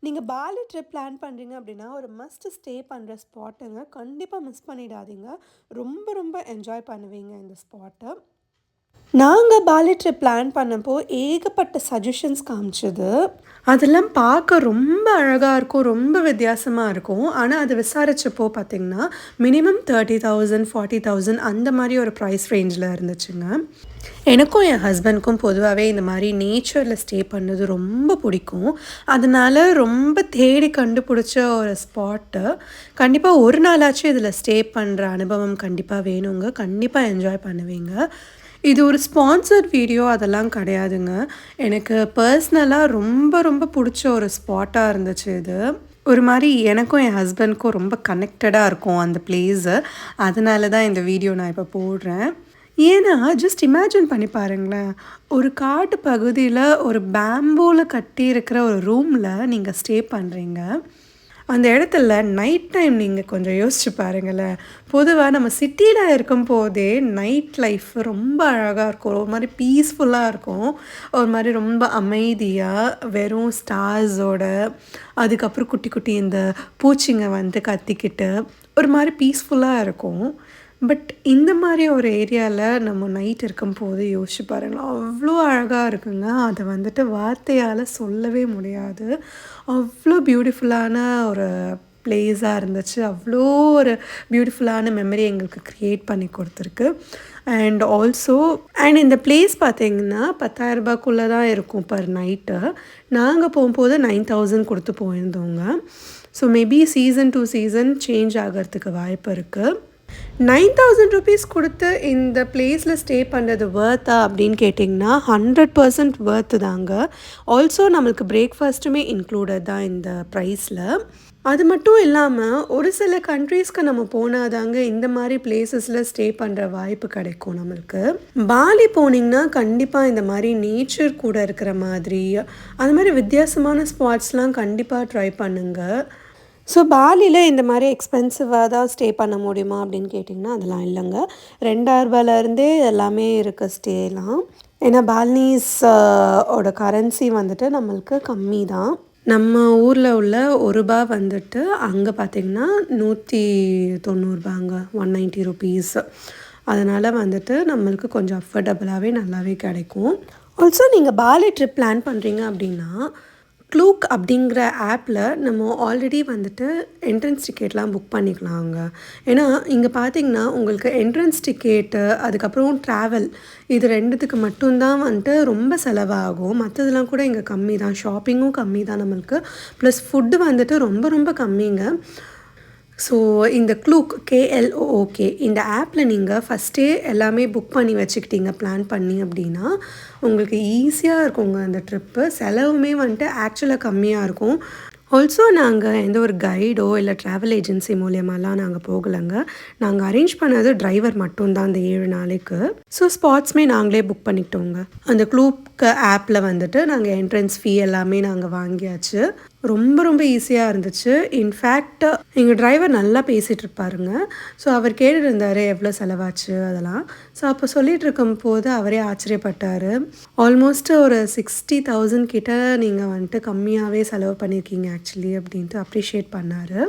நீங்க poly trip plan பண்றீங்க அப்படின்னா, ஒரு மஸ்ட் ஸ்டே பண்ற ஸ்பாட்டுங்க. கண்டிப்பா மிஸ் பண்ணிடாதீங்க. ரொம்ப ரொம்ப என்ஜாய் பண்ணுவீங்க இந்த ஸ்பாட்ட. நாங்க பாலி ட்ரிப் பிளான் பண்ணப்போ ஏகப்பட்ட சஜஷன்ஸ் காமிச்சது. அதெல்லாம் பார்க்க ரொம்ப அழகா இருக்கும். ரொம்ப வித்தியாசமா இருக்கும். ஆனா, அத விசாரிச்சப்போ பார்த்தீங்கன்னா, மினிமம் 30,000 40,000 அந்த மாரி ஒரு பிரைஸ் ரேஞ்சில இருந்துச்சுங்க. எனக்கும் என் ஹஸ்பண்ட்க்கும் பொதுவாவே இந்த மாரி நேச்சர்ல ஸ்டே பண்ணது ரொம்ப பிடிக்கும். அதனால ரொம்ப தேடி கண்டுபிடிச்ச ஒரு ஸ்பாட்டு. கண்டிப்பா ஒரு நாளாச்சும் இதில ஸ்டே பண்ற அனுபவம் கண்டிப்பா வேணுங்க. கண்டிப்பா என்ஜாய் பண்ணுவீங்க. இது ஒரு ஸ்பான்சர்ட் வீடியோ அதெல்லாம் கிடையாதுங்க. எனக்கு பர்சனலா ரொம்ப ரொம்ப புடிச்ச ஒரு ஸ்பாட்டா இருந்துச்சு இது. ஒரு மாரி எனக்கும் என் ஹஸ்பண்ட்க்கும் ரொம்ப கனெக்டடா இருக்கும் அந்த பிளேஸு. அதனால தான் இந்த வீடியோ நான் இப்ப போடுறேன். ஏன்னா, ஜஸ்ட் இமேஜின் பண்ணி பாருங்களேன். ஒரு காட்டு பகுதியில ஒரு பேம்பூல கட்டியிருக்கிற ஒரு ரூம்ல நீங்க ஸ்டே பண்றீங்க. அந்த இடத்துல நைட் டைம் நீங்க கொஞ்சம் யோசிச்சு பாருங்களேன். பொதுவா நம்ம சிட்டில இருக்கும்போதே நைட் லைஃப் ரொம்ப அழகா இருக்கும். ஒரு மாரி பீஸ்ஃபுல்லா இருக்கும். ஒரு மாரி ரொம்ப அமைதியா, வெறும் ஸ்டார்ஸோட, அதுக்கப்புறம் குட்டி குட்டி இந்த பூச்சிங்க வந்து கத்திக்கிட்டு, ஒரு மாரி பீஸ்ஃபுல்லா இருக்கும். பட் இந்த மாரி ஒரு ஏரியால நம்ம நைட் இருக்கும்போது யோசிச்சு பாருங்களேன். அவ்ளோ அழகா இருக்குங்க. அத வந்துட்டு வார்த்தையால சொல்லவே முடியாது. அவ்ளோ பியூட்டிஃபுல்லான ஒரு பிளேஸா இருந்துச்சு. அவ்ளோ ஒரு பியூட்டிஃபுல்லான மெமரி எங்களுக்கு கிரியேட் பண்ணி குடுத்துருக்கு. அண்ட் ஆல்சோ இந்த பிளேஸ் பார்த்தீங்கன்னா, ரூ. 10,000க்குள்ள தான் இருக்கும் பெர் நைட்டு. நாங்க போம்போது 9,000 குடுத்து போயிருந்தோங்க. So maybe season two season change ஆகறதுக்கு வாய்ப்பு இருக்கு. ₹9,000 குடுத்து இந்த பிளேஸ்ல ஸ்டே பண்றது வொர்த்தா அப்படின்னு கேட்டிங்கன்னா, 100% வொர்த்து தாங்க. ஆல்சோ நம்மளுக்கு பிரேக்ஃபாஸ்ட்டுமே இன்க்ளூடட் தான் இந்த ப்ரைஸ்ல. அது மட்டும் இல்லாம, ஒரு சில கண்ட்ரீஸ்க்கு நம்ம போனா தாங்க இந்த மாரி பிளேஸஸ்ல ஸ்டே பண்ற வாய்ப்பு கிடைக்கும் நம்மளுக்கு. பாலி போனீங்கன்னா, கண்டிப்பா இந்த மாரி நேச்சர் கூட இருக்கிற மாதிரி, அது மாரி வித்தியாசமான ஸ்பாட்ஸ்லாம் கண்டிப்பா ட்ரை பண்ணுங்க. ஸோ பாலில இந்த மாரி எக்ஸ்பென்சிவா தான் ஸ்டே பண்ண முடியுமா அப்படின்னு கேட்டிங்கன்னா, அதெல்லாம் இல்லங்க. ரூ. 2,000லேருந்தே எல்லாமே இருக்கு ஸ்டேலாம். ஏன்னா பால்னீஸ் ஓட கரன்சி வந்துட்டு நம்மளுக்கு கம்மி தான். நம்ம ஊர்ல உள்ள ரூ. 1 வந்துட்டு அங்க பார்த்தீங்கன்னா, ரூ. 190ங்க. ₹190. அதனால வந்துட்டு நம்மளுக்கு கொஞ்சம் அஃபோர்டபுளாவே நல்லாவே கிடைக்கும். ஆல்சோ நீங்க பாலி ட்ரிப் பிளான் பண்றீங்க அப்படின்னா, க்ளூக் அப்படிங்கிற ஆப்ல நம்ம ஆல்ரெடி வந்துட்டு என்ட்ரன்ஸ் டிக்கெட்லாம் புக் பண்ணிக்கலாங்க. ஏன்னா, இங்க பார்த்தீங்கன்னா, உங்களுக்கு என்ட்ரன்ஸ் டிக்கெட்டு, அதுக்கப்புறம் ட்ராவல் இது 2த்துக்கு மட்டும் தான் வந்துட்டு ரொம்ப செலவாகும். மத்ததெல்லாம் கூட இங்க கம்மி தான். ஷாப்பிங்கும் கம்மி தான் நம்மளுக்கு. ப்ளஸ் ஃபுட்டு வந்துட்டு ரொம்ப ரொம்ப கம்மிங்க. ஸோ இந்த க்ளூக் KLOOK இந்த ஆப்ல நீங்க ஃபர்ஸ்ட்டே எல்லாமே புக் பண்ணி வச்சுக்கிட்டீங்க பிளான் பண்ணி அப்படின்னா, உங்களுக்கு ஈஸியா இருக்குங்க அந்த ட்ரிப்பு. செலவுமே வந்துட்டு ஆக்சுவலா கம்மியா இருக்கும். ஆல்சோ நாங்க எந்த ஒரு கைடோ இல்ல ட்ராவல் ஏஜென்சி மூலியமாலாம் நாங்க போகலங்க. நாங்க அரேஞ்ச் பண்ணது டிரைவர் மட்டும் தான் அந்த 7 நாளைக்கு. ஸோ ஸ்பாட்ஸ்மே நாங்களே புக் பண்ணிக்கிட்டோங்க. அந்த க்ளூக் ஆப்ல வந்துட்டு நாங்க என்ட்ரன்ஸ் ஃபீ எல்லாமே நாங்க வாங்கியாச்சு. ரொம்ப ரொம்ப ஈஸியா இருந்துச்சு. இன்ஃபேக்ட் எங்க டிரைவர் நல்லா பேசிட்டு இருப்பாருங்க. ஸோ அவர் கேட்டுட்டு இருந்தாரு எவ்வளோ செலவாச்சு அதெல்லாம். ஸோ அப்போ சொல்லிட்டு இருக்கும்போது அவரே ஆச்சரியப்பட்டாரு. ஆல்மோஸ்ட் ஒரு 60,000 கிட்ட நீங்க வந்துட்டு கம்மியாவே செலவு பண்ணியிருக்கீங்க ஆக்சுவலி அப்படின்ட்டு அப்ரிஷியேட் பண்ணாரு.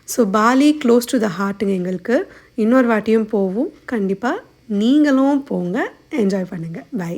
ஸோ பாலி க்ளோஸ் டு த ஹார்ட்டுங்க எங்களுக்கு. இன்னொரு வாட்டியும் போவோம். கண்டிப்பா நீங்களும் போங்க. என்ஜாய் பண்ணுங்க. பை.